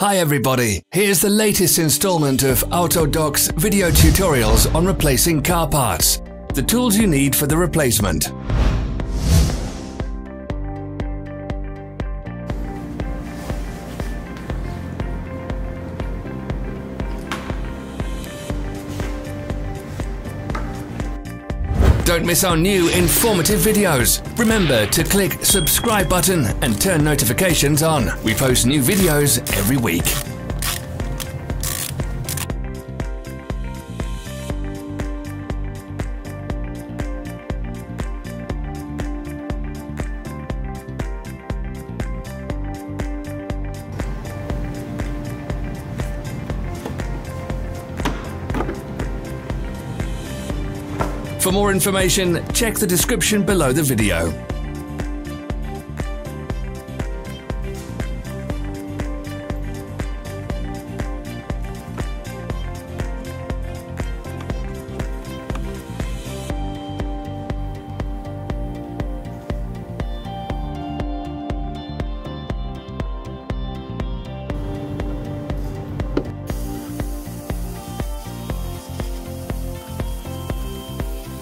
Hi everybody, here's the latest installment of Autodoc's video tutorials on replacing car parts. The tools you need for the replacement. Don't miss our new informative videos. Remember to click subscribe button and turn notifications on. We post new videos every week. For more information, check the description below the video.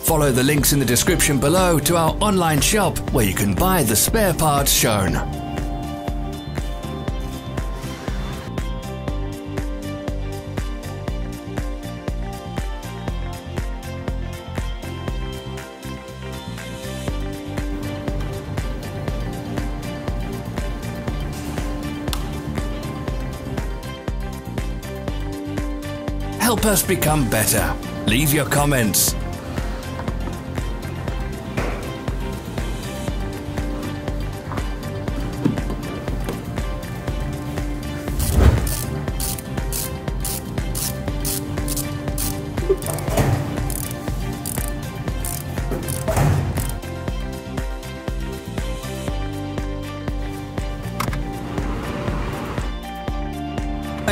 Follow the links in the description below to our online shop where you can buy the spare parts shown. Help us become better. Leave your comments.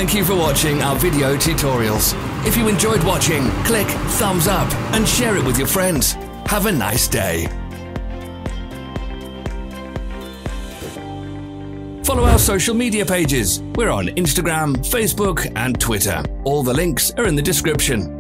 Thank you for watching our video tutorials. If you enjoyed watching, click thumbs up and share it with your friends. Have a nice day. Follow our social media pages. We're on Instagram, Facebook and Twitter. All the links are in the description.